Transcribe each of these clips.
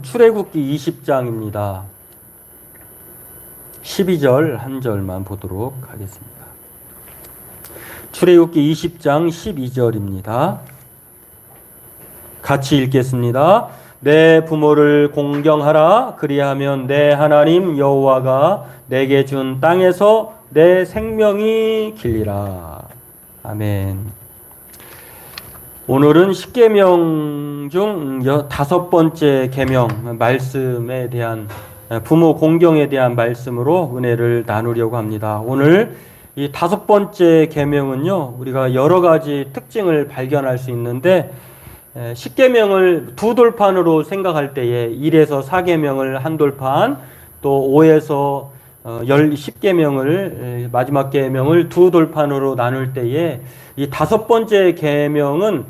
출애굽기 20장입니다. 12절 한 절만 보도록 하겠습니다. 출애굽기 20장 12절입니다. 같이 읽겠습니다. 내 부모를 공경하라. 그리하면 내 하나님 여호와가 내게 준 땅에서 내 생명이 길리라. 아멘. 오늘은 십계명 중 5번째 계명 말씀에 대한 부모 공경에 대한 말씀으로 은혜를 나누려고 합니다. 오늘 이 5번째 계명은요, 우리가 여러 가지 특징을 발견할 수 있는데, 십계명을 두 돌판으로 생각할 때에 1에서 4계명을 한 돌판, 또 5에서 10계명을 마지막 계명을 두 돌판으로 나눌 때에 이 5번째 계명은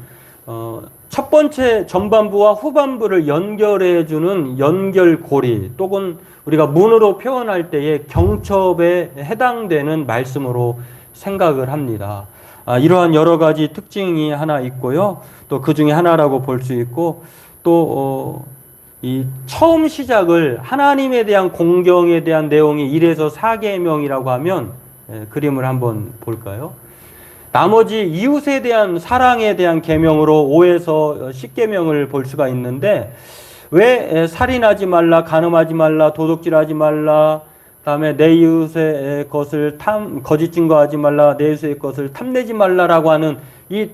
첫 번째 전반부와 후반부를 연결해 주는 연결고리, 또는 우리가 문으로 표현할 때에 경첩에 해당되는 말씀으로 생각을 합니다. 이러한 여러 가지 특징이 하나 있고요. 또 그 중에 하나라고 볼 수 있고, 또 이 처음 시작을 하나님에 대한 공경에 대한 내용이 1에서 4계명이라고 하면, 그림을 한번 볼까요? 나머지 이웃에 대한 사랑에 대한 계명으로 5에서 10계명을 볼 수가 있는데, 왜 살인하지 말라, 간음하지 말라, 도둑질하지 말라, 그다음에 내 이웃의 것을 거짓 증거하지 말라, 내 이웃의 것을 탐내지 말라라고 하는 이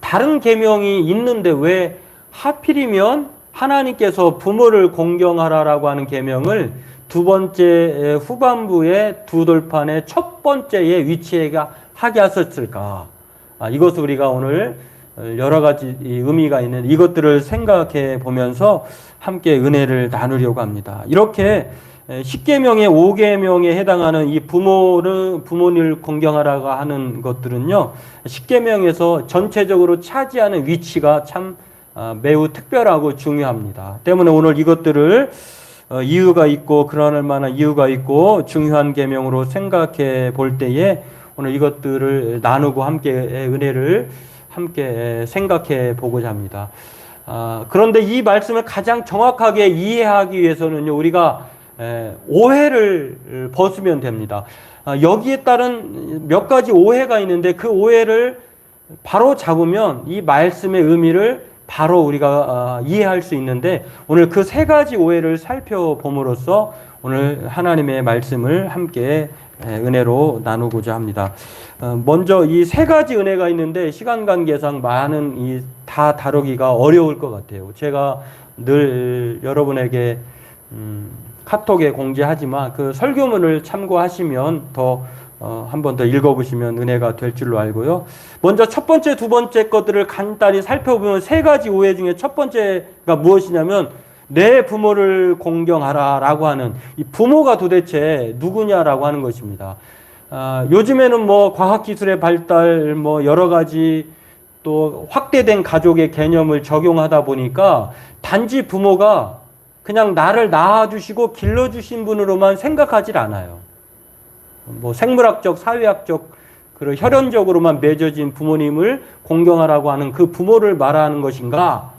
다른 계명이 있는데 왜 하필이면 하나님께서 부모를 공경하라라고 하는 계명을 두 번째 후반부의 두 돌판의 첫 번째에 하게 하셨을까? 이것을 우리가 오늘 여러 가지 의미가 있는 이것들을 생각해 보면서 함께 은혜를 나누려고 합니다. 이렇게 10계명의 5계명에 해당하는 이 부모를 공경하라고 하는 것들은요, 10계명에서 전체적으로 차지하는 위치가 참 매우 특별하고 중요합니다. 때문에 오늘 이것들을 이유가 있고 그러할 만한 이유가 있고 중요한 계명으로 생각해 볼 때에 오늘 이것들을 나누고 함께 은혜를 함께 생각해 보고자 합니다. 그런데 이 말씀을 가장 정확하게 이해하기 위해서는요, 우리가 오해를 벗으면 됩니다. 여기에 따른 몇 가지 오해가 있는데 그 오해를 바로 잡으면 이 말씀의 의미를 바로 우리가 이해할 수 있는데, 오늘 그 3가지 오해를 살펴봄으로써 오늘 하나님의 말씀을 함께 은혜로 나누고자 합니다. 먼저 이 3가지 은혜가 있는데 시간 관계상 많은 다 다루기가 어려울 것 같아요. 제가 늘 여러분에게 카톡에 공지하지만 그 설교문을 참고하시면 한 번 더 읽어보시면 은혜가 될 줄로 알고요. 먼저 첫 번째, 두 번째 것들을 간단히 살펴보면 3가지 오해 중에 첫 번째가 무엇이냐면 내 부모를 공경하라 라고 하는 이 부모가 도대체 누구냐라고 하는 것입니다. 요즘에는 과학기술의 발달, 여러 가지 또 확대된 가족의 개념을 적용하다 보니까 단지 부모가 그냥 나를 낳아주시고 길러주신 분으로만 생각하질 않아요. 생물학적, 사회학적, 그리고 혈연적으로만 맺어진 부모님을 공경하라고 하는 그 부모를 말하는 것인가?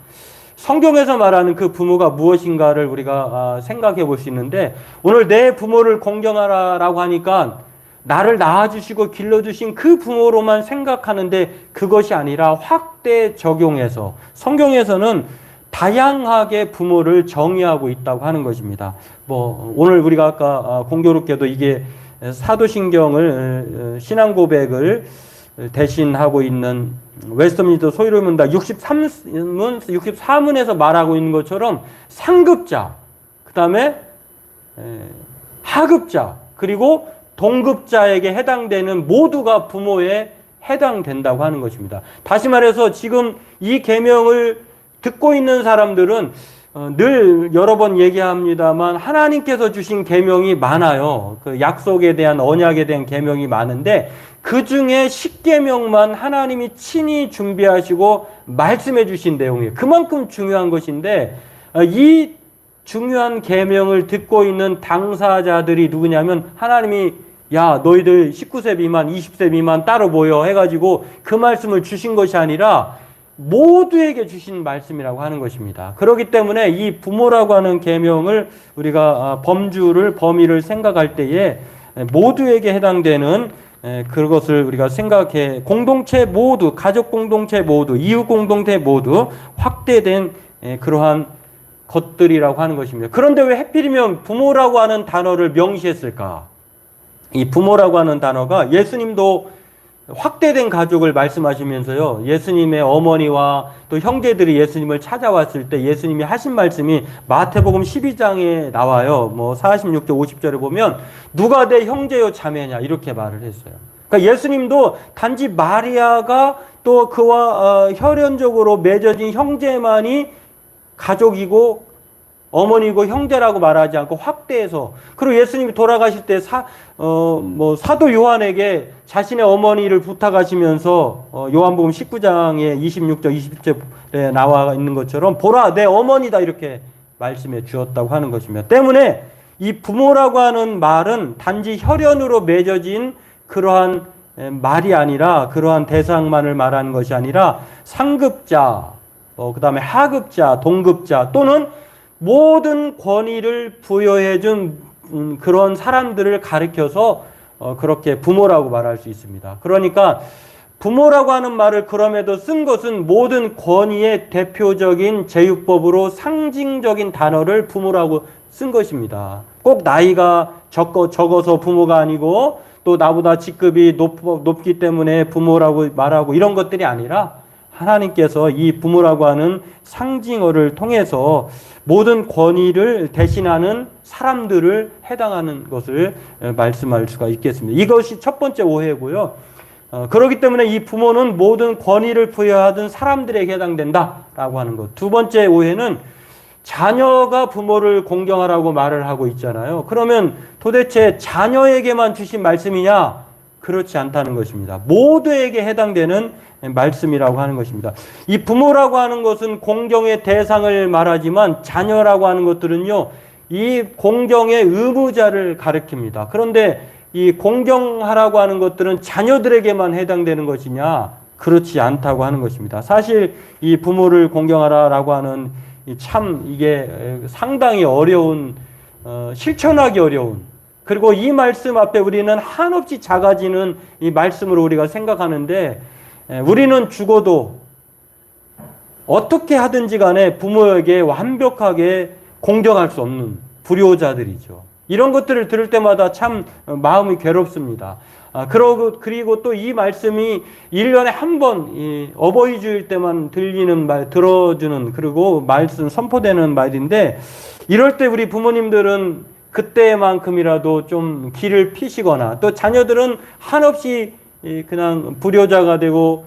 성경에서 말하는 그 부모가 무엇인가를 우리가 생각해 볼 수 있는데, 오늘 내 부모를 공경하라고 하니까 나를 낳아주시고 길러주신 그 부모로만 생각하는데 그것이 아니라 확대 적용해서 성경에서는 다양하게 부모를 정의하고 있다고 하는 것입니다. 오늘 우리가 아까 공교롭게도 이게 사도신경을 신앙고백을 대신하고 있는 웨스트민스터 소유문답 64문에서 말하고 있는 것처럼 상급자, 그 다음에 하급자, 그리고 동급자에게 해당되는 모두가 부모에 해당된다고 하는 것입니다. 다시 말해서 지금 이 계명을 듣고 있는 사람들은 늘 여러 번 얘기합니다만 하나님께서 주신 계명이 많아요. 그 약속에 대한 언약에 대한 계명이 많은데 그 중에 10계명만 하나님이 친히 준비하시고 말씀해 주신 내용이에요. 그만큼 중요한 것인데 이 중요한 계명을 듣고 있는 당사자들이 누구냐면 하나님이 야 너희들 19세 미만 20세 미만 따로 모여 해가지고 그 말씀을 주신 것이 아니라 모두에게 주신 말씀이라고 하는 것입니다. 그렇기 때문에 이 부모라고 하는 계명을 우리가 범위를 생각할 때에 모두에게 해당되는 그것을 우리가 생각해 공동체 모두, 가족 공동체 모두, 이웃 공동체 모두 확대된 그러한 것들이라고 하는 것입니다. 그런데 왜 하필이면 부모라고 하는 단어를 명시했을까? 이 부모라고 하는 단어가 예수님도 확대된 가족을 말씀하시면서요, 예수님의 어머니와 또 형제들이 예수님을 찾아왔을 때 예수님이 하신 말씀이 마태복음 12장에 나와요. 46절 50절에 보면 누가 내 형제요 자매냐 이렇게 말을 했어요. 그러니까 예수님도 단지 마리아가 또 그와 혈연적으로 맺어진 형제만이 가족이고 어머니고 형제라고 말하지 않고 확대해서, 그리고 예수님이 돌아가실 때 사도 요한에게 자신의 어머니를 부탁하시면서 요한복음 19장에 26절 20절에 나와 있는 것처럼 보라 내 어머니다 이렇게 말씀해 주었다고 하는 것입니다. 때문에 이 부모라고 하는 말은 단지 혈연으로 맺어진 그러한 말이 아니라, 그러한 대상만을 말하는 것이 아니라 상급자, 그 다음에 하급자, 동급자 또는 모든 권위를 부여해 준 그런 사람들을 가리켜서 그렇게 부모라고 말할 수 있습니다. 그러니까 부모라고 하는 말을 그럼에도 쓴 것은 모든 권위의 대표적인 제휴법으로 상징적인 단어를 부모라고 쓴 것입니다. 꼭 나이가 적어서 부모가 아니고 또 나보다 직급이 높기 때문에 부모라고 말하고 이런 것들이 아니라 하나님께서 이 부모라고 하는 상징어를 통해서 모든 권위를 대신하는 사람들을 해당하는 것을 말씀할 수가 있겠습니다. 이것이 첫 번째 오해고요. 그렇기 때문에 이 부모는 모든 권위를 부여하던 사람들에게 해당된다라고 하는 것. 두 번째 오해는 자녀가 부모를 공경하라고 말을 하고 있잖아요. 그러면 도대체 자녀에게만 주신 말씀이냐? 그렇지 않다는 것입니다. 모두에게 해당되는 말씀이라고 하는 것입니다. 이 부모라고 하는 것은 공경의 대상을 말하지만 자녀라고 하는 것들은요, 이 공경의 의무자를 가리킵니다. 그런데 이 공경하라고 하는 것들은 자녀들에게만 해당되는 것이냐? 그렇지 않다고 하는 것입니다. 사실 이 부모를 공경하라라고 하는 이게 상당히 어려운, 실천하기 어려운, 그리고 이 말씀 앞에 우리는 한없이 작아지는 이 말씀으로 우리가 생각하는데, 우리는 죽어도 어떻게 하든지 간에 부모에게 완벽하게 공경할 수 없는 불효자들이죠. 이런 것들을 들을 때마다 참 마음이 괴롭습니다. 그리고 또 이 말씀이 1년에 한 번 어버이 주일 때만 들리는 말, 들어주는, 그리고 말씀 선포되는 말인데, 이럴 때 우리 부모님들은 그때만큼이라도 좀 길을 피시거나, 또 자녀들은 한없이 그냥 불효자가 되고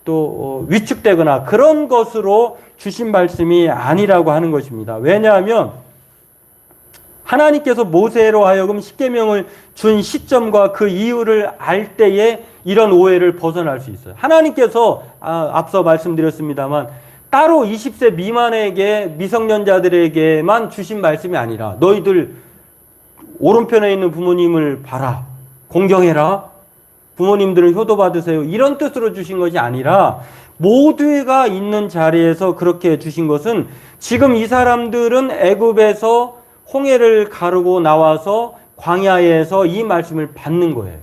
또 위축되거나 그런 것으로 주신 말씀이 아니라고 하는 것입니다. 왜냐하면 하나님께서 모세로 하여금 십계명을 준 시점과 그 이유를 알 때에 이런 오해를 벗어날 수 있어요. 하나님께서 앞서 말씀드렸습니다만 따로 20세 미만에게, 미성년자들에게만 주신 말씀이 아니라 너희들 오른편에 있는 부모님을 봐라, 공경해라, 부모님들은 효도받으세요, 이런 뜻으로 주신 것이 아니라 모두가 있는 자리에서 그렇게 주신 것은, 지금 이 사람들은 애굽에서 홍해를 가르고 나와서 광야에서 이 말씀을 받는 거예요.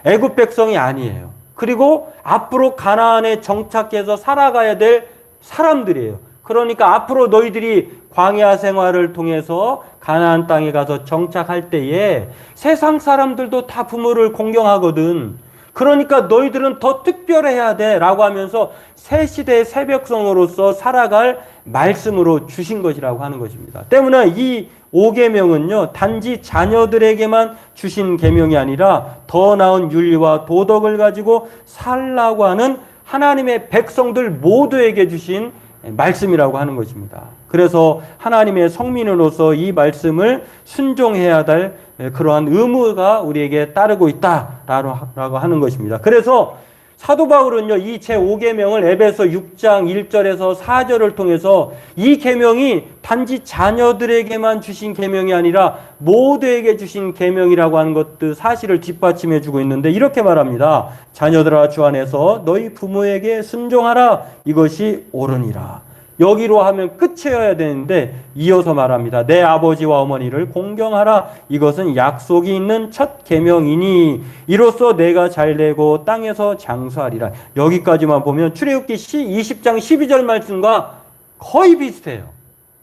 애굽 백성이 아니에요. 그리고 앞으로 가나안에 정착해서 살아가야 될 사람들이에요. 그러니까 앞으로 너희들이 광야 생활을 통해서 가나안 땅에 가서 정착할 때에 세상 사람들도 다 부모를 공경하거든. 그러니까 너희들은 더 특별해야 돼 라고 하면서 새 시대의 새 백성으로서 살아갈 말씀으로 주신 것이라고 하는 것입니다. 때문에 이 5계명은요, 단지 자녀들에게만 주신 계명이 아니라 더 나은 윤리와 도덕을 가지고 살라고 하는 하나님의 백성들 모두에게 주신 말씀이라고 하는 것입니다. 그래서 하나님의 성민으로서 이 말씀을 순종해야 될 그러한 의무가 우리에게 따르고 있다라고 하는 것입니다. 그래서 사도 바울은요, 이 제5계명을 에베소 6장 1절에서 4절을 통해서 이 계명이 단지 자녀들에게만 주신 계명이 아니라 모두에게 주신 계명이라고 하는 것도 사실을 뒷받침해 주고 있는데 이렇게 말합니다. 자녀들아 주 안에서 너희 부모에게 순종하라. 이것이 옳으니라. 여기로 하면 끝이어야 되는데 이어서 말합니다. 내 아버지와 어머니를 공경하라. 이것은 약속이 있는 첫 계명이니 이로써 내가 잘되고 땅에서 장수하리라. 여기까지만 보면 출애굽기 20장 12절 말씀과 거의 비슷해요.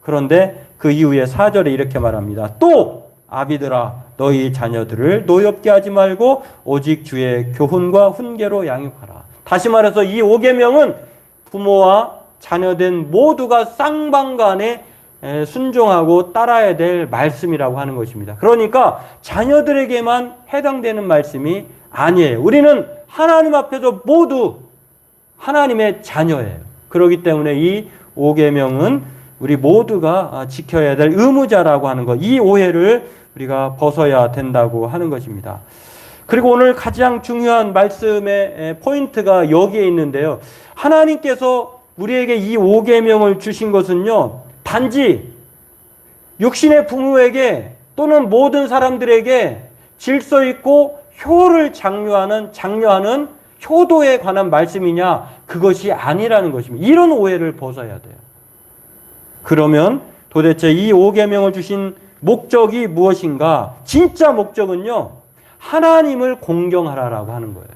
그런데 그 이후에 4절에 이렇게 말합니다. 또 아비들아 너희 자녀들을 노엽게 하지 말고 오직 주의 교훈과 훈계로 양육하라. 다시 말해서 이 5계명은 부모와 자녀된 모두가 쌍방간에 순종하고 따라야 될 말씀이라고 하는 것입니다. 그러니까 자녀들에게만 해당되는 말씀이 아니에요. 우리는 하나님 앞에서 모두 하나님의 자녀예요. 그렇기 때문에 이 5계명은 우리 모두가 지켜야 될 의무자라고 하는 것, 이 오해를 우리가 벗어야 된다고 하는 것입니다. 그리고 오늘 가장 중요한 말씀의 포인트가 여기에 있는데요. 하나님께서 우리에게 이 5계명을 주신 것은요, 단지 육신의 부모에게 또는 모든 사람들에게 질서 있고 효를 장려하는 효도에 관한 말씀이냐, 그것이 아니라는 것입니다. 이런 오해를 벗어야 돼요. 그러면 도대체 이 5계명을 주신 목적이 무엇인가? 진짜 목적은요, 하나님을 공경하라라고 하는 거예요.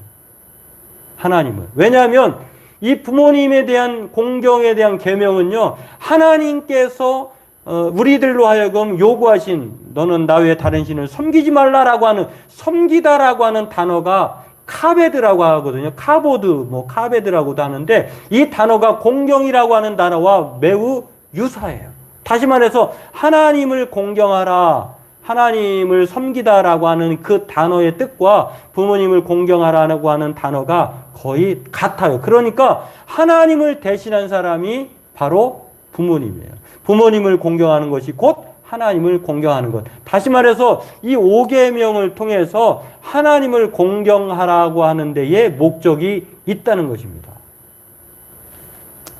하나님을. 왜냐하면 이 부모님에 대한 공경에 대한 계명은요, 하나님께서 우리들로 하여금 요구하신 너는 나 외에 다른 신을 섬기지 말라라고 하는, 섬기다라고 하는 단어가 카베드라고 하거든요. 카보드, 카베드라고도 하는데 이 단어가 공경이라고 하는 단어와 매우 유사해요. 다시 말해서 하나님을 공경하라, 하나님을 섬기다라고 하는 그 단어의 뜻과 부모님을 공경하라고 하는 단어가 거의 같아요. 그러니까 하나님을 대신한 사람이 바로 부모님이에요. 부모님을 공경하는 것이 곧 하나님을 공경하는 것. 다시 말해서 이 5계명을 통해서 하나님을 공경하라고 하는 데에 목적이 있다는 것입니다.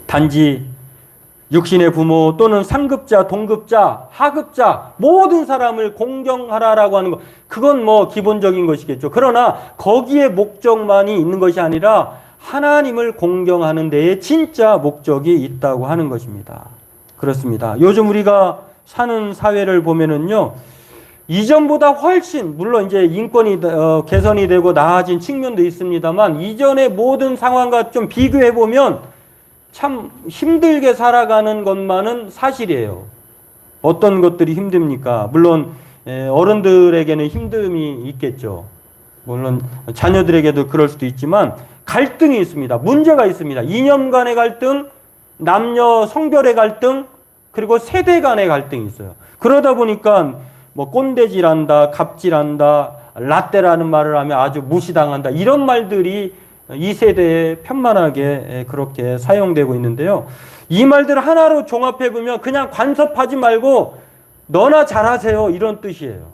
단지 육신의 부모 또는 상급자, 동급자, 하급자 모든 사람을 공경하라라고 하는 것, 그건 기본적인 것이겠죠. 그러나 거기에 목적만이 있는 것이 아니라 하나님을 공경하는 데에 진짜 목적이 있다고 하는 것입니다. 그렇습니다. 요즘 우리가 사는 사회를 보면은요, 이전보다 훨씬, 물론 이제 인권이 개선이 되고 나아진 측면도 있습니다만 이전의 모든 상황과 좀 비교해 보면 참 힘들게 살아가는 것만은 사실이에요. 어떤 것들이 힘듭니까? 물론 어른들에게는 힘듦이 있겠죠. 물론 자녀들에게도 그럴 수도 있지만 갈등이 있습니다. 문제가 있습니다. 이념 간의 갈등, 남녀 성별의 갈등, 그리고 세대 간의 갈등이 있어요. 그러다 보니까 꼰대질한다, 갑질한다, 라떼라는 말을 하면 아주 무시당한다, 이런 말들이 이 세대에 편만하게 그렇게 사용되고 있는데요. 이 말들 하나로 종합해 보면 그냥 간섭하지 말고 너나 잘하세요, 이런 뜻이에요.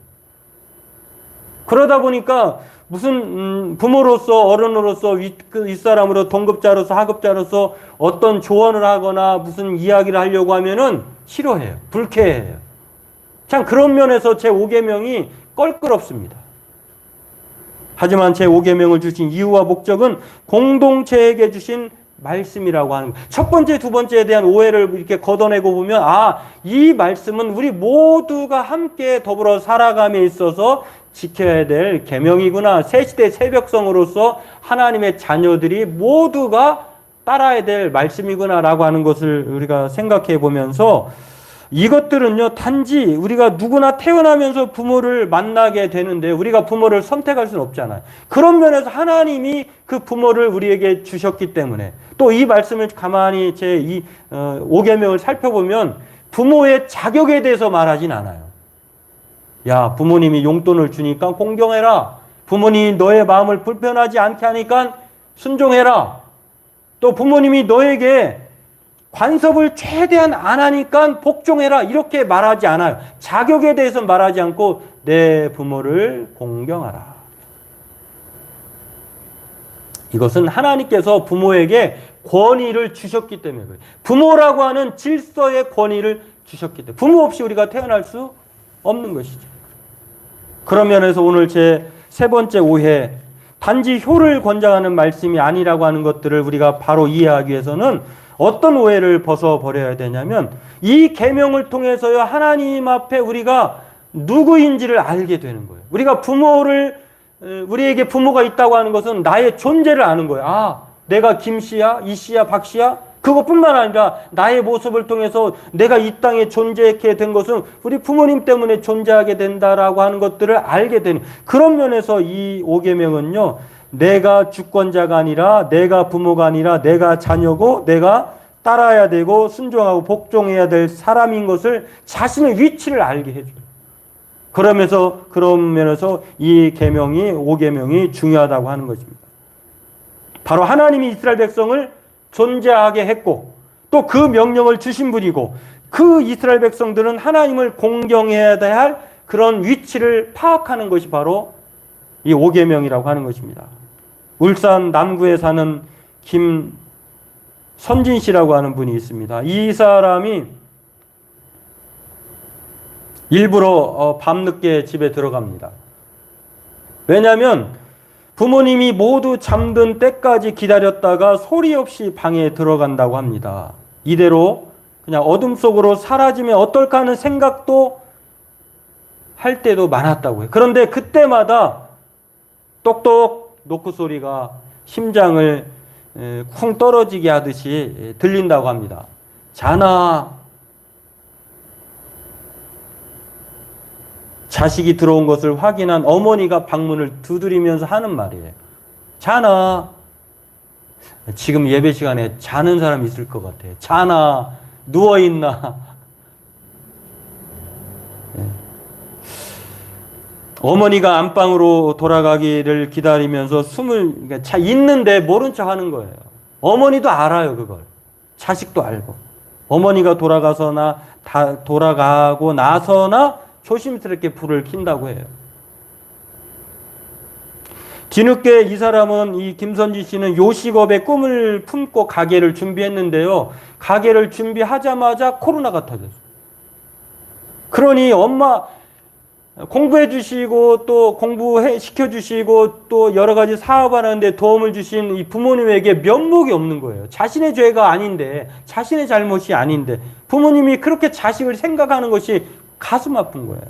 그러다 보니까 무슨 부모로서, 어른으로서, 윗사람으로, 동급자로서, 하급자로서 어떤 조언을 하거나 무슨 이야기를 하려고 하면은 싫어해요. 불쾌해요. 참 그런 면에서 제5계명이 껄끄럽습니다. 하지만 제5계명을 주신 이유와 목적은 공동체에게 주신 말씀이라고 하는 거예요. 첫 번째, 두 번째에 대한 오해를 이렇게 걷어내고 보면 이 말씀은 우리 모두가 함께 더불어 살아감에 있어서 지켜야 될 계명이구나. 새시대 새벽성으로서 하나님의 자녀들이 모두가 따라야 될 말씀이구나라고 하는 것을 우리가 생각해 보면서 이것들은요, 단지 우리가 누구나 태어나면서 부모를 만나게 되는데 우리가 부모를 선택할 수는 없잖아요. 그런 면에서 하나님이 그 부모를 우리에게 주셨기 때문에 또 이 말씀을 가만히 제 5계명을 살펴보면 부모의 자격에 대해서 말하진 않아요. 야, 부모님이 용돈을 주니까 공경해라. 부모님이 너의 마음을 불편하지 않게 하니까 순종해라. 또 부모님이 너에게 관섭을 최대한 안 하니까 복종해라, 이렇게 말하지 않아요. 자격에 대해서 말하지 않고 내 부모를 공경하라. 이것은 하나님께서 부모에게 권위를 주셨기 때문에 그래요. 부모라고 하는 질서의 권위를 주셨기 때문에. 부모 없이 우리가 태어날 수 없는 것이죠. 그런 면에서 오늘 제 세 번째 오해, 단지 효를 권장하는 말씀이 아니라고 하는 것들을 우리가 바로 이해하기 위해서는 어떤 오해를 벗어버려야 되냐면, 이 계명을 통해서요 하나님 앞에 우리가 누구인지를 알게 되는 거예요. 우리가 우리에게 부모가 있다고 하는 것은 나의 존재를 아는 거예요. 아, 내가 김씨야, 이씨야, 박씨야? 그것뿐만 아니라 나의 모습을 통해서 내가 이 땅에 존재하게 된 것은 우리 부모님 때문에 존재하게 된다라고 하는 것들을 알게 되는, 그런 면에서 이 5계명은요, 내가 주권자가 아니라, 내가 부모가 아니라 내가 자녀고 내가 따라야 되고 순종하고 복종해야 될 사람인 것을, 자신의 위치를 알게 해줘요. 그런 면에서 이 계명이, 5계명이 중요하다고 하는 것입니다. 바로 하나님이 이스라엘 백성을 존재하게 했고 또 그 명령을 주신 분이고, 그 이스라엘 백성들은 하나님을 공경해야 할 그런 위치를 파악하는 것이 바로 이 5계명이라고 하는 것입니다. 울산 남구에 사는 김선진 씨라고 하는 분이 있습니다. 이 사람이 일부러 밤늦게 집에 들어갑니다. 왜냐하면 부모님이 모두 잠든 때까지 기다렸다가 소리 없이 방에 들어간다고 합니다. 이대로 그냥 어둠 속으로 사라지면 어떨까 하는 생각도 할 때도 많았다고 해요. 그런데 그때마다 똑똑 노크 소리가 심장을 쿵 떨어지게 하듯이 들린다고 합니다. 자나. 자식이 들어온 것을 확인한 어머니가 방문을 두드리면서 하는 말이에요. 자나. 지금 예배 시간에 자는 사람 있을 것 같아요. 자나. 누워있나. 어머니가 안방으로 돌아가기를 기다리면서 그러니까 있는데 모른 척 하는 거예요. 어머니도 알아요, 그걸. 자식도 알고. 어머니가 돌아가고 나서나 조심스럽게 불을 킨다고 해요. 뒤늦게 이 사람은, 이 김선지 씨는 요식업의 꿈을 품고 가게를 준비했는데요. 가게를 준비하자마자 코로나가 터졌어요. 그러니 엄마 공부해 주시고 또 공부시켜 주시고 또 여러 가지 사업하는데 도움을 주신 이 부모님에게 면목이 없는 거예요. 자신의 죄가 아닌데, 자신의 잘못이 아닌데 부모님이 그렇게 자식을 생각하는 것이 가슴 아픈 거예요.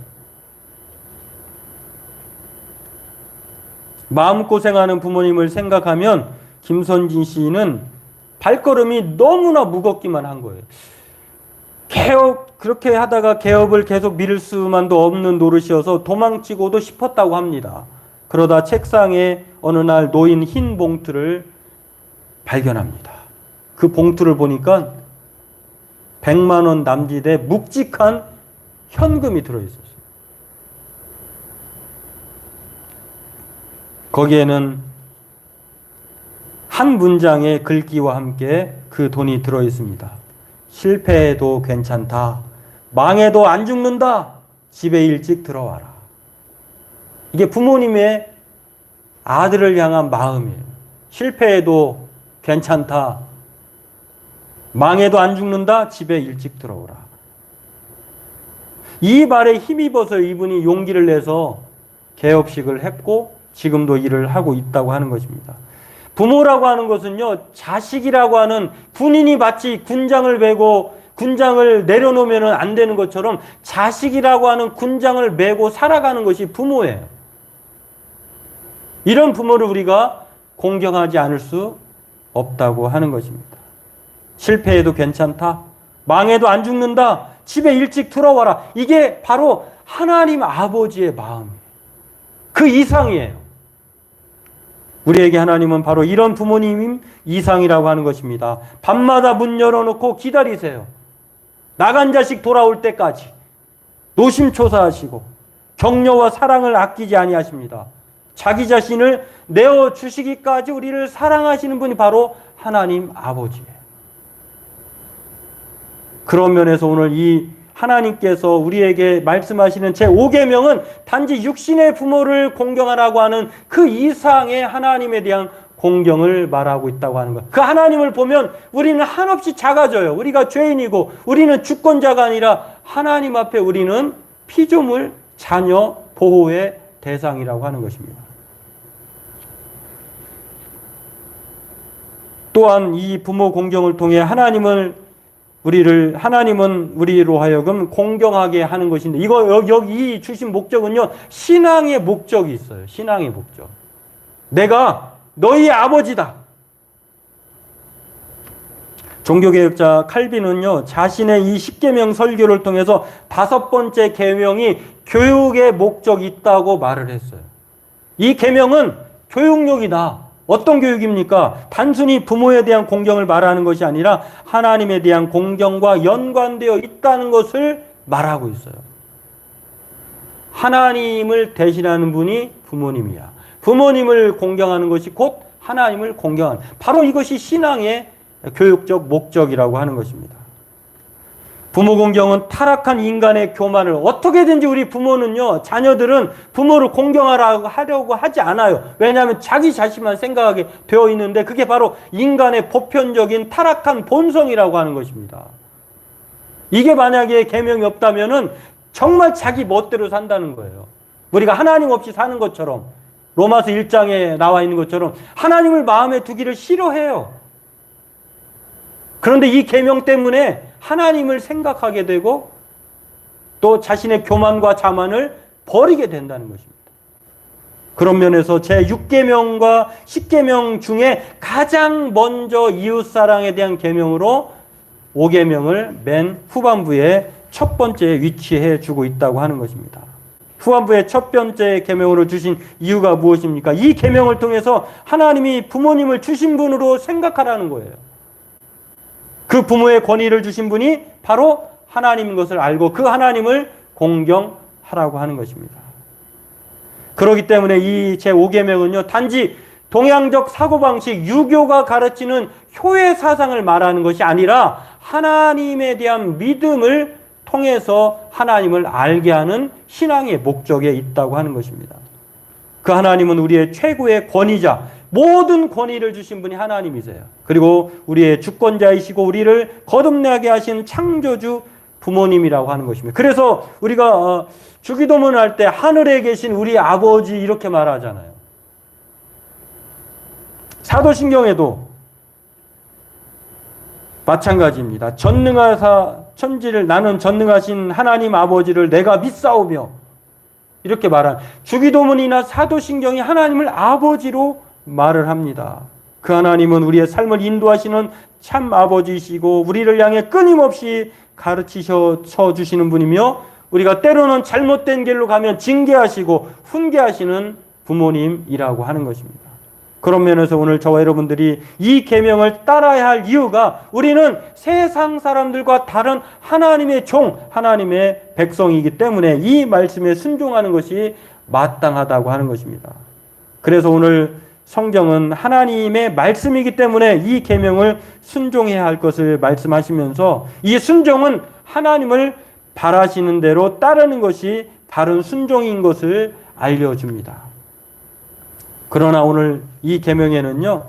마음고생하는 부모님을 생각하면 김선진 씨는 발걸음이 너무나 무겁기만 한 거예요. 그렇게 하다가 개업을 계속 미룰 수만도 없는 노릇이어서 도망치고도 싶었다고 합니다. 그러다 책상에 어느 날 놓인 흰 봉투를 발견합니다. 그 봉투를 보니까 100만 원 남짓의 묵직한 현금이 들어있었어요. 거기에는 한 문장의 글귀와 함께 그 돈이 들어있습니다. 실패해도 괜찮다. 망해도 안 죽는다. 집에 일찍 들어와라. 이게 부모님의 아들을 향한 마음이에요. 실패해도 괜찮다. 망해도 안 죽는다. 집에 일찍 들어오라. 이 말에 힘입어서 이분이 용기를 내서 개업식을 했고 지금도 일을 하고 있다고 하는 것입니다. 부모라고 하는 것은요, 자식이라고 하는 군인이 마치 군장을 메고 군장을 내려놓으면 안 되는 것처럼 자식이라고 하는 군장을 메고 살아가는 것이 부모예요. 이런 부모를 우리가 공경하지 않을 수 없다고 하는 것입니다. 실패해도 괜찮다. 망해도 안 죽는다. 집에 일찍 들어와라. 이게 바로 하나님 아버지의 마음이에요. 그 이상이에요. 우리에게 하나님은 바로 이런 부모님 이상이라고 하는 것입니다. 밤마다 문 열어놓고 기다리세요. 나간 자식 돌아올 때까지 노심초사하시고 격려와 사랑을 아끼지 아니하십니다. 자기 자신을 내어주시기까지 우리를 사랑하시는 분이 바로 하나님 아버지예요. 그런 면에서 오늘 이 하나님께서 우리에게 말씀하시는 제5계명은 단지 육신의 부모를 공경하라고 하는 그 이상의 하나님에 대한 공경을 말하고 있다고 하는 거예요. 그 하나님을 보면 우리는 한없이 작아져요. 우리가 죄인이고 우리는 주권자가 아니라 하나님 앞에 우리는 피조물 자녀 보호의 대상이라고 하는 것입니다. 또한 이 부모 공경을 통해 하나님은 우리로 하여금 공경하게 하는 것인데, 여기 주신 목적은요, 신앙의 목적이 있어요. 신앙의 목적. 내가 너희의 아버지다. 종교개혁자 칼빈은요, 자신의 이 십계명 설교를 통해서 5번째 계명이 교육의 목적이 있다고 말을 했어요. 이 계명은 교육용이다. 어떤 교육입니까? 단순히 부모에 대한 공경을 말하는 것이 아니라 하나님에 대한 공경과 연관되어 있다는 것을 말하고 있어요. 하나님을 대신하는 분이 부모님이야. 부모님을 공경하는 것이 곧 하나님을 공경하는, 바로 이것이 신앙의 교육적 목적이라고 하는 것입니다. 부모 공경은 타락한 인간의 교만을, 어떻게든지 우리 부모는요, 자녀들은 부모를 공경하려고 하지 않아요. 왜냐하면 자기 자신만 생각하게 되어 있는데, 그게 바로 인간의 보편적인 타락한 본성이라고 하는 것입니다. 이게 만약에 계명이 없다면은 정말 자기 멋대로 산다는 거예요. 우리가 하나님 없이 사는 것처럼, 로마서 1장에 나와 있는 것처럼 하나님을 마음에 두기를 싫어해요. 그런데 이 계명 때문에 하나님을 생각하게 되고 또 자신의 교만과 자만을 버리게 된다는 것입니다. 그런 면에서 제6계명과 10계명 중에 가장 먼저 이웃사랑에 대한 계명으로 5계명을 맨 후반부에 첫 번째 위치해 주고 있다고 하는 것입니다. 후반부의 첫 번째 계명으로 주신 이유가 무엇입니까? 이 계명을 통해서 하나님이 부모님을 주신 분으로 생각하라는 거예요. 그 부모의 권위를 주신 분이 바로 하나님인 것을 알고 그 하나님을 공경하라고 하는 것입니다. 그렇기 때문에 이 제5계명은요, 단지 동양적 사고방식, 유교가 가르치는 효의 사상을 말하는 것이 아니라 하나님에 대한 믿음을 통해서 하나님을 알게 하는 신앙의 목적에 있다고 하는 것입니다. 그 하나님은 우리의 최고의 권위자, 모든 권위를 주신 분이 하나님이세요. 그리고 우리의 주권자이시고 우리를 거듭나게 하신 창조주 부모님이라고 하는 것입니다. 그래서 우리가 주기도문을 할 때 하늘에 계신 우리 아버지 이렇게 말하잖아요. 사도신경에도 마찬가지입니다. 전능하사 천지를, 나는 전능하신 하나님 아버지를 내가 믿사오며, 이렇게 말한, 주기도문이나 사도신경이 하나님을 아버지로 말을 합니다. 그 하나님은 우리의 삶을 인도하시는 참 아버지이시고 우리를 향해 끊임없이 가르치셔 주시는 분이며, 우리가 때로는 잘못된 길로 가면 징계하시고 훈계하시는 부모님이라고 하는 것입니다. 그런 면에서 오늘 저와 여러분들이 이 계명을 따라야 할 이유가, 우리는 세상 사람들과 다른 하나님의 종, 하나님의 백성이기 때문에 이 말씀에 순종하는 것이 마땅하다고 하는 것입니다. 그래서 오늘 성경은 하나님의 말씀이기 때문에 이 계명을 순종해야 할 것을 말씀하시면서, 이 순종은 하나님을 바라시는 대로 따르는 것이 바른 순종인 것을 알려줍니다. 그러나 오늘 이 계명에는요,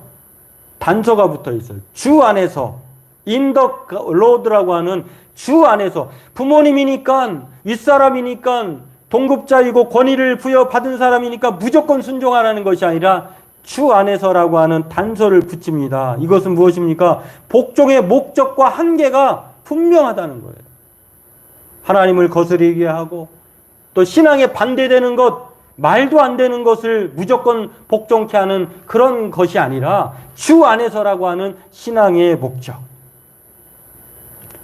단서가 붙어 있어요. 주 안에서, in the Lord라고 하는 주 안에서, 부모님이니까, 윗사람이니까, 동급자이고 권위를 부여받은 사람이니까 무조건 순종하라는 것이 아니라 주 안에서라고 하는 단서를 붙입니다. 이것은 무엇입니까? 복종의 목적과 한계가 분명하다는 거예요. 하나님을 거스르게 하고 또 신앙에 반대되는 것, 말도 안 되는 것을 무조건 복종케 하는 그런 것이 아니라 주 안에서라고 하는 신앙의 목적.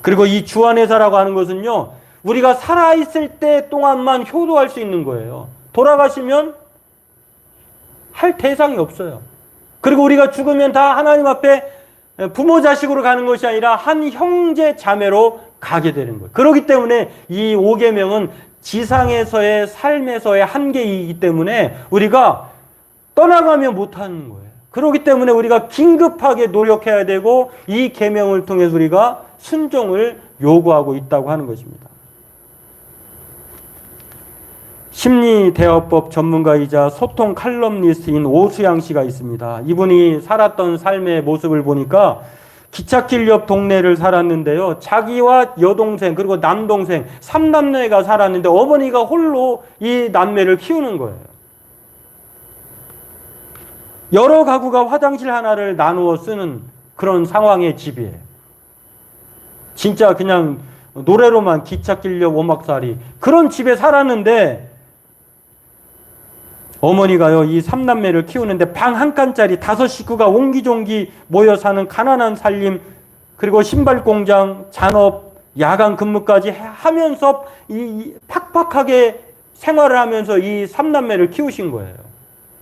그리고 이 주 안에서라고 하는 것은요, 우리가 살아있을 때 동안만 효도할 수 있는 거예요. 돌아가시면 할 대상이 없어요. 그리고 우리가 죽으면 다 하나님 앞에 부모 자식으로 가는 것이 아니라 한 형제 자매로 가게 되는 거예요. 그렇기 때문에 이 5계명은 지상에서의 삶에서의 한계이기 때문에 우리가 떠나가면 못하는 거예요. 그렇기 때문에 우리가 긴급하게 노력해야 되고 이 계명을 통해서 우리가 순종을 요구하고 있다고 하는 것입니다. 심리대화법 전문가이자 소통 칼럼니스트인 오수양 씨가 있습니다. 이분이 살았던 삶의 모습을 보니까 기찻길 옆 동네를 살았는데요. 자기와 여동생 그리고 남동생 3남매가 살았는데 어머니가 홀로 이 남매를 키우는 거예요. 여러 가구가 화장실 하나를 나누어 쓰는 그런 상황의 집이에요. 진짜 그냥 노래로만 기찻길 옆 오막살이 그런 집에 살았는데 어머니가요, 이 3남매를 키우는데 방 한 칸짜리 5식구가 옹기종기 모여 사는 가난한 살림, 그리고 신발 공장, 잔업, 야간 근무까지 하면서 이 팍팍하게 생활을 하면서 이 3남매를 키우신 거예요.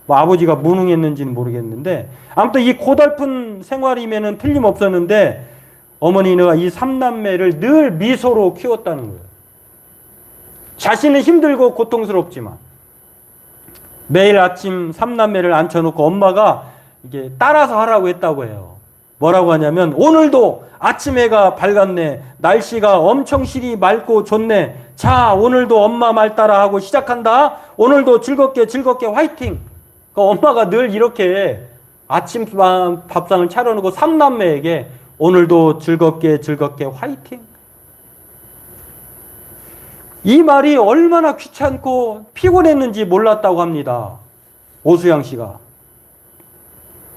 뭐 아버지가 무능했는지는 모르겠는데 아무튼 이 고달픈 생활이면은 틀림없었는데 어머니는 이 3남매를 늘 미소로 키웠다는 거예요. 자신은 힘들고 고통스럽지만 매일 아침 3남매를 앉혀놓고 엄마가 이게 따라서 하라고 했다고 해요. 뭐라고 하냐면 오늘도 아침 해가 밝았네. 날씨가 엄청 실이 맑고 좋네. 자, 오늘도 엄마 말 따라 하고 시작한다. 오늘도 즐겁게 즐겁게 화이팅. 그러니까 엄마가 늘 이렇게 아침 밥상을 차려놓고 3남매에게 오늘도 즐겁게 즐겁게 화이팅. 이 말이 얼마나 귀찮고 피곤했는지 몰랐다고 합니다. 오수양 씨가.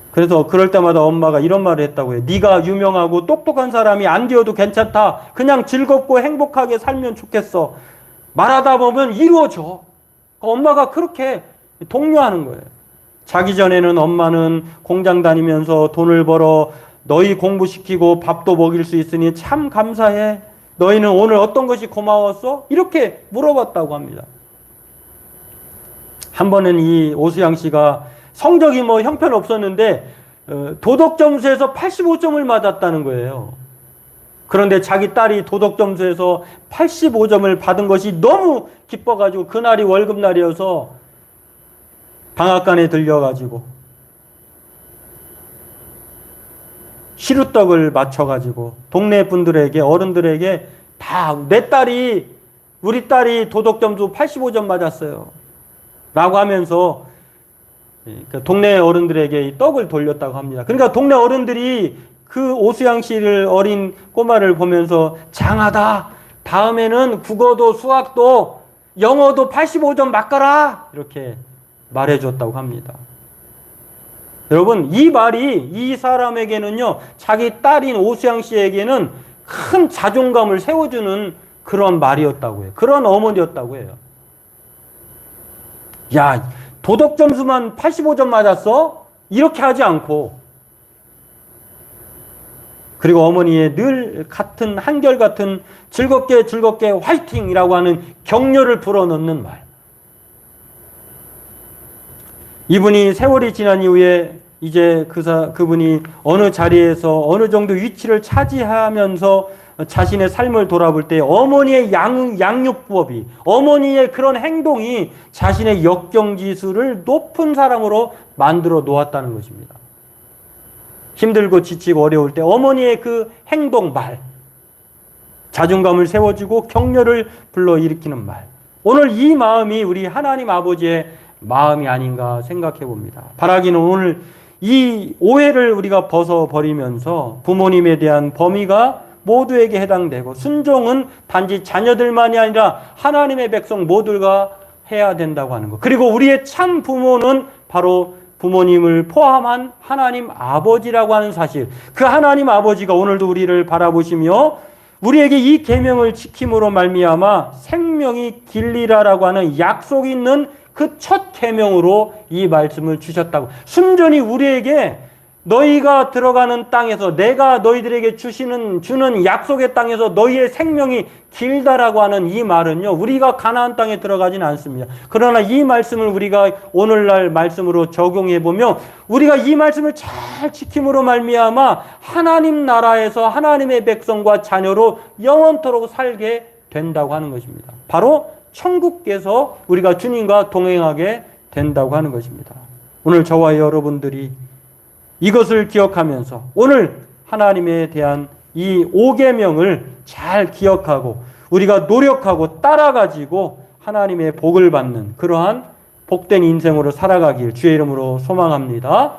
그래서 그럴 때마다 엄마가 이런 말을 했다고 해요. 네가 유명하고 똑똑한 사람이 안 되어도 괜찮다. 그냥 즐겁고 행복하게 살면 좋겠어. 말하다 보면 이루어져. 엄마가 그렇게 독려하는 거예요. 자기 전에는 엄마는 공장 다니면서 돈을 벌어 너희 공부시키고 밥도 먹일 수 있으니 참 감사해. 너희는 오늘 어떤 것이 고마웠어? 이렇게 물어봤다고 합니다. 한 번은 이 오수양 씨가 성적이 뭐 형편없었는데 도덕점수에서 85점을 맞았다는 거예요. 그런데 자기 딸이 도덕점수에서 85점을 받은 것이 너무 기뻐가지고 그날이 월급날이어서 방앗간에 들려가지고 시루떡을 맞춰가지고 동네 분들에게 어른들에게 다 우리 딸이 도덕점수 85점 맞았어요 라고 하면서 동네 어른들에게 이 떡을 돌렸다고 합니다. 그러니까 동네 어른들이 그 오수양 씨를 어린 꼬마를 보면서 장하다. 다음에는 국어도 수학도 영어도 85점 맞거라 이렇게 말해줬다고 합니다. 여러분, 이 말이 이 사람에게는요, 자기 딸인 오수양 씨에게는 큰 자존감을 세워주는 그런 말이었다고 해요. 그런 어머니였다고 해요. 야, 도덕 점수만 85점 맞았어? 이렇게 하지 않고. 그리고 어머니의 늘 같은, 한결같은 즐겁게 즐겁게 화이팅이라고 하는 격려를 불어넣는 말. 이분이 세월이 지난 이후에 이제 그분이 어느 자리에서 어느 정도 위치를 차지하면서 자신의 삶을 돌아볼 때 어머니의 양육법이, 어머니의 그런 행동이 자신의 역경지수를 높은 사람으로 만들어 놓았다는 것입니다. 힘들고 지치고 어려울 때 어머니의 그 행동, 말, 자존감을 세워주고 격려를 불러일으키는 말. 오늘 이 마음이 우리 하나님 아버지의 마음이 아닌가 생각해 봅니다. 바라기는 오늘 이 오해를 우리가 벗어버리면서 부모님에 대한 범위가 모두에게 해당되고 순종은 단지 자녀들만이 아니라 하나님의 백성 모두가 해야 된다고 하는 것. 그리고 우리의 참 부모는 바로 부모님을 포함한 하나님 아버지라고 하는 사실. 그 하나님 아버지가 오늘도 우리를 바라보시며 우리에게 이 계명을 지킴으로 말미암아 생명이 길리라라고 하는 약속이 있는 그 첫 계명으로 이 말씀을 주셨다고. 순전히 우리에게 너희가 들어가는 땅에서 내가 너희들에게 주는 약속의 땅에서 너희의 생명이 길다라고 하는 이 말은요, 우리가 가나안 땅에 들어가지는 않습니다. 그러나 이 말씀을 우리가 오늘날 말씀으로 적용해 보면 우리가 이 말씀을 잘 지킴으로 말미암아 하나님 나라에서 하나님의 백성과 자녀로 영원토록 살게 된다고 하는 것입니다. 바로 천국께서 우리가 주님과 동행하게 된다고 하는 것입니다. 오늘 저와 여러분들이 이것을 기억하면서 오늘 하나님에 대한 이 5계명을 잘 기억하고 우리가 노력하고 따라가지고 하나님의 복을 받는 그러한 복된 인생으로 살아가길 주의 이름으로 소망합니다.